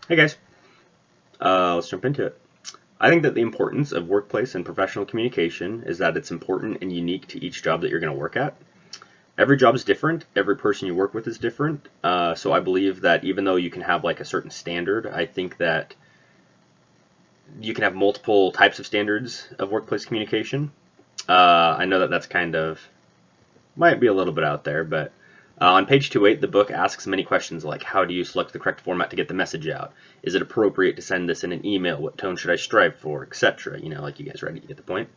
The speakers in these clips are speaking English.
Hey guys, let's jump into it. I think that the importance of workplace and professional communication is that it's important and unique to each job that you're going to work at. Every job is different. Every person you work with is different. So I believe that even though you can have like a certain standard, I think that you can have multiple types of standards of workplace communication. I know that that's kind of might be a little bit out there, but on page 208, the book asks many questions like how do you select the correct format to get the message out? Is it appropriate to send this in an email? What tone should I strive for, etc.? You know, like you guys ready to get the point.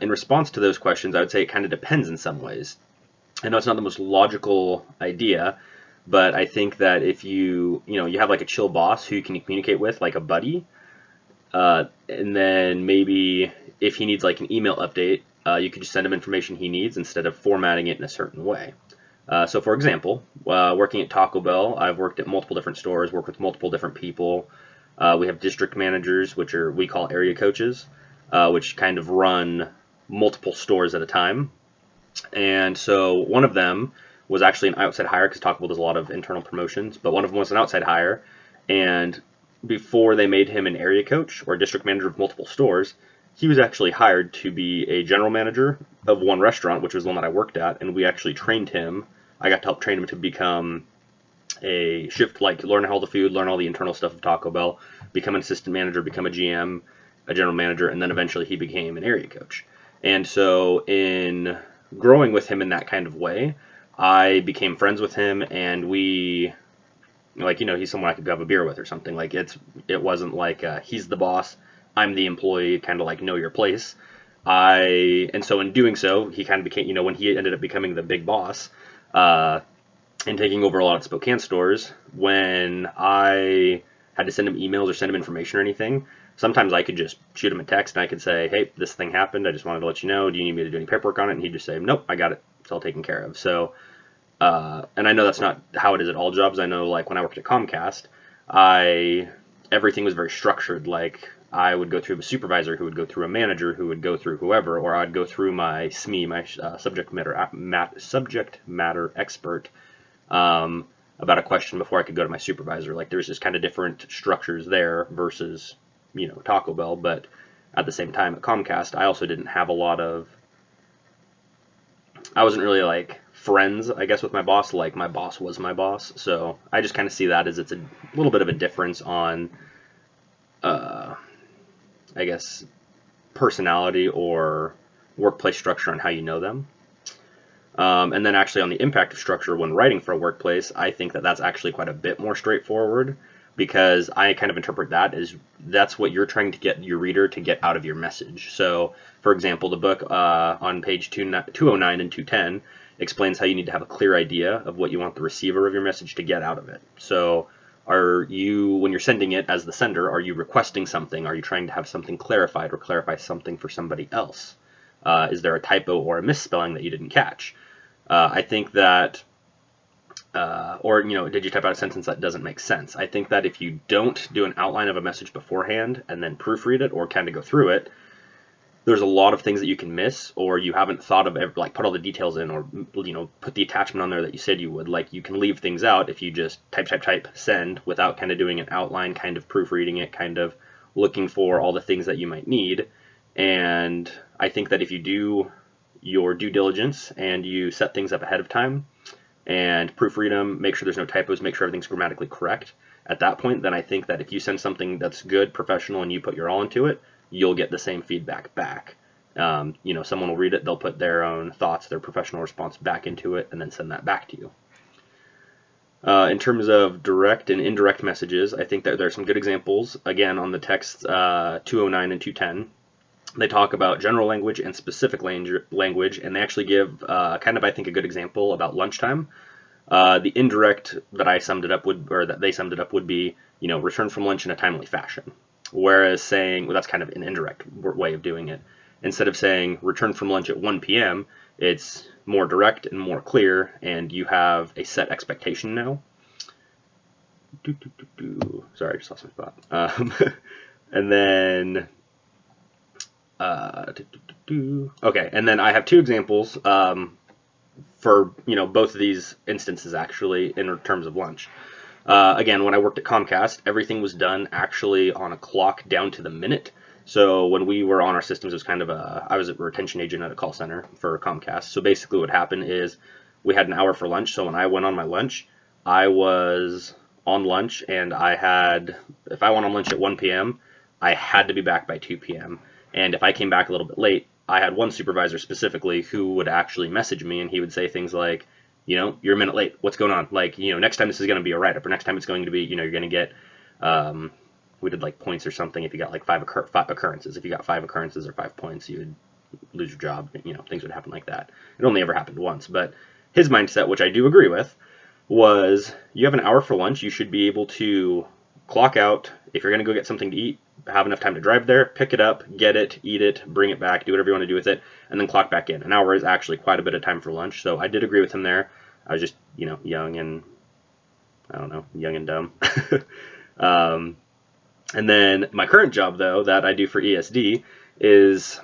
In response to those questions, I would say it kind of depends in some ways. I know it's not the most logical idea, but I think that if you have like a chill boss who you can communicate with, like a buddy, and then maybe if he needs like an email update, you could just send him information he needs instead of formatting it in a certain way. So, for example, working at Taco Bell, I've worked at multiple different stores, worked with multiple different people. We have district managers, which we call area coaches, which kind of run multiple stores at a time. And so one of them was actually an outside hire because Taco Bell does a lot of internal promotions, but one of them was an outside hire. And before they made him an area coach or district manager of multiple stores, he was actually hired to be a general manager of one restaurant, which was the one that I worked at, and we actually trained him. I got to help train him to become a shift, like learn all the food, learn all the internal stuff of Taco Bell, become an assistant manager, become a GM, a general manager, and then eventually he became an area coach. And so in growing with him in that kind of way, I became friends with him, and we like he's someone I could have a beer with or something. Like it wasn't like he's the boss, I'm the employee, kind of like know your place. And so in doing so, he kind of became when he ended up becoming the big boss uh, and taking over a lot of Spokane stores. When I had to send him emails or send him information or anything, sometimes I could just shoot him a text and I could say, hey, this thing happened. I just wanted to let you know. Do you need me to do any paperwork on it? And he'd just say, nope, I got it. It's all taken care of. So and I know that's not how it is at all jobs. I know, like when I worked at Comcast, I everything was very structured. Like I would go through a supervisor, who would go through a manager, who would go through whoever, or I'd go through my SME, my subject matter expert, about a question before I could go to my supervisor. Like there's just kind of different structures there versus Taco Bell. But at the same time, at Comcast, I also didn't have a lot of I wasn't really like friends, I guess, with my boss. Like my boss was my boss, so I just kind of see that as it's a little bit of a difference on, uh, I guess, personality or workplace structure and how you know them. And then actually on the impact of structure when writing for a workplace, I think that that's actually quite a bit more straightforward because I kind of interpret that as that's what you're trying to get your reader to get out of your message. So, for example, the book on page 209 and 210 explains how you need to have a clear idea of what you want the receiver of your message to get out of it. So, when you're sending it as the sender, are you requesting something? Are you trying to have something clarified or clarify something for somebody else? Is there a typo or a misspelling that you didn't catch? I think that, or did you type out a sentence that doesn't make sense? I think that if you don't do an outline of a message beforehand and then proofread it or kind of go through it, there's a lot of things that you can miss, or you haven't thought of like put all the details in, or put the attachment on there that you said you would. Like you can leave things out if you just type send without kind of doing an outline, kind of proofreading it, kind of looking for all the things that you might need. And I think that if you do your due diligence and you set things up ahead of time and proofread them, make sure there's no typos, make sure everything's grammatically correct at that point, then I think that if you send something that's good, professional, and you put your all into it, you'll get the same feedback back. Someone will read it, they'll put their own thoughts, their professional response back into it, and then send that back to you. In terms of direct and indirect messages, I think that there are some good examples. Again, on the text 209 and 210, they talk about general language and specific language, and they actually give kind of, I think, a good example about lunchtime. The indirect that I summed it up that they summed it up would be, return from lunch in a timely fashion. Whereas saying, well, that's kind of an indirect way of doing it. Instead of saying return from lunch at 1 p.m., it's more direct and more clear, and you have a set expectation now. Sorry, I just lost my spot. And then okay, and then I have two examples for both of these instances actually in terms of lunch. Again, when I worked at Comcast, everything was done actually on a clock down to the minute. So when we were on our systems, it was kind of I was a retention agent at a call center for Comcast. So basically what happened is we had an hour for lunch. So when I went on my lunch, I was on lunch and if I went on lunch at 1 p.m., I had to be back by 2 p.m. And if I came back a little bit late, I had one supervisor specifically who would actually message me and he would say things like, you're a minute late. What's going on? Like, next time this is going to be a write-up, or next time it's going to be, you're going to get, we did like points or something. If you got like five occurrences, if you got 5 occurrences or 5 points, you would lose your job. Things would happen like that. It only ever happened once, but his mindset, which I do agree with, was you have an hour for lunch. You should be able to clock out. If you're going to go get something to eat, have enough time to drive there, pick it up, get it, eat it, bring it back, do whatever you want to do with it, and then clock back in. An hour is actually quite a bit of time for lunch, so I did agree with him there. I was just, young and, I don't know, young and dumb. And then my current job, though, that I do for ESD is,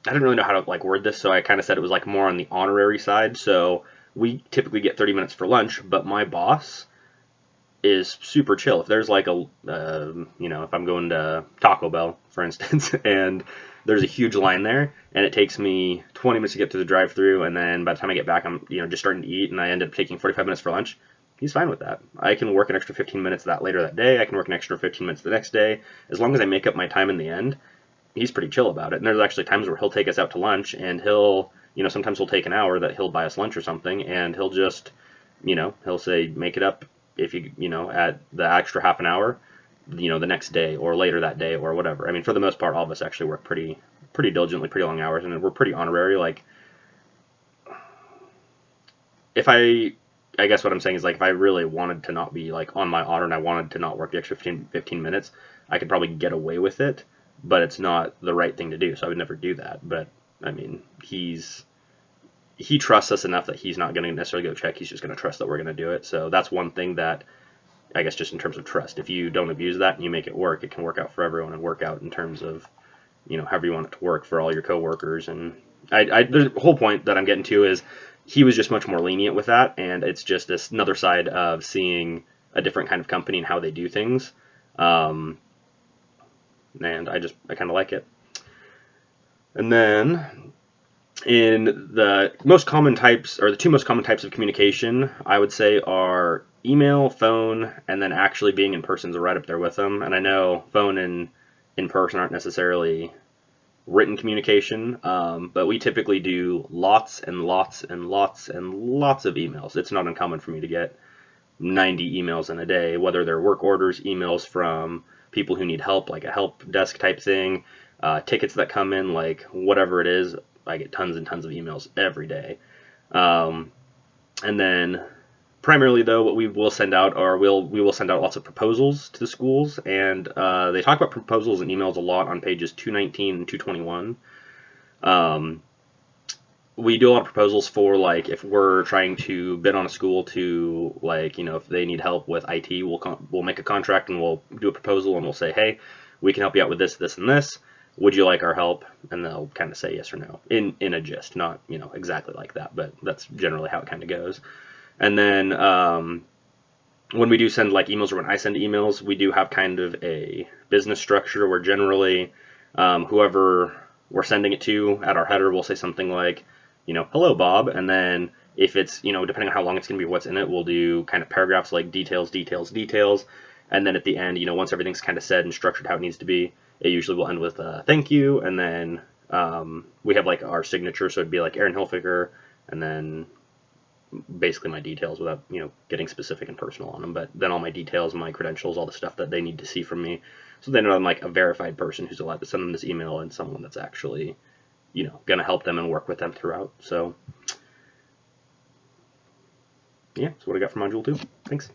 I didn't really know how to like word this, so I kind of said it was like more on the honorary side. So we typically get 30 minutes for lunch, but my boss is super chill. If there's like if I'm going to Taco Bell, for instance, and there's a huge line there, and it takes me 20 minutes to get through the drive-through, and then by the time I get back, I'm just starting to eat, and I end up taking 45 minutes for lunch. He's fine with that. I can work an extra 15 minutes later that day. I can work an extra 15 minutes the next day. As long as I make up my time in the end, he's pretty chill about it. And there's actually times where he'll take us out to lunch, and sometimes he'll take an hour that he'll buy us lunch or something, and he'll just, he'll say, make it up if at the extra half an hour, the next day or later that day or whatever. I mean, for the most part, all of us actually work pretty diligently, pretty long hours, and we're pretty honorary. Like, I guess what I'm saying is, like, if I really wanted to not be like on my honor and I wanted to not work the extra 15 minutes, I could probably get away with it, but it's not the right thing to do, so I would never do that. But I mean, he trusts us enough that he's not going to necessarily go check. He's just going to trust that we're going to do it. So that's one thing that, I guess, just in terms of trust, if you don't abuse that and you make it work, it can work out for everyone and work out in terms of, however you want it to work for all your coworkers. And the whole point that I'm getting to is he was just much more lenient with that, and it's just this another side of seeing a different kind of company and how they do things. And I kind of like it. And then in the most common types, or the 2 most common types of communication, I would say are email, phone, and then actually being in person is right up there with them. And I know phone and in person aren't necessarily written communication, but we typically do lots and lots and lots and lots of emails. It's not uncommon for me to get 90 emails in a day, whether they're work orders, emails from people who need help, like a help desk type thing, tickets that come in, like whatever it is. I get tons and tons of emails every day. And then primarily, though, what we will send out are we will send out lots of proposals to the schools, and they talk about proposals and emails a lot on pages 219 and 221. We do a lot of proposals for, like, if we're trying to bid on a school to, like, if they need help with IT, we'll make a contract and we'll do a proposal and we'll say, hey, we can help you out with this, this, and this. Would you like our help? And they'll kind of say yes or no in a gist, not exactly like that, but that's generally how it kind of goes. And then when we do send like emails, or when I send emails, we do have kind of a business structure where generally whoever we're sending it to at our header will say something like, hello, Bob. And then if it's, depending on how long it's going to be, what's in it, we'll do kind of paragraphs like details, details, details. And then at the end, once everything's kind of said and structured how it needs to be, it usually will end with thank you. And then we have like our signature. So it'd be like Aaron Hilfiger, and then basically my details without, getting specific and personal on them. But then all my details, my credentials, all the stuff that they need to see from me. So they know I'm like a verified person who's allowed to send them this email, and someone that's actually, going to help them and work with them throughout. So yeah, that's what I got for Module 2. Thanks.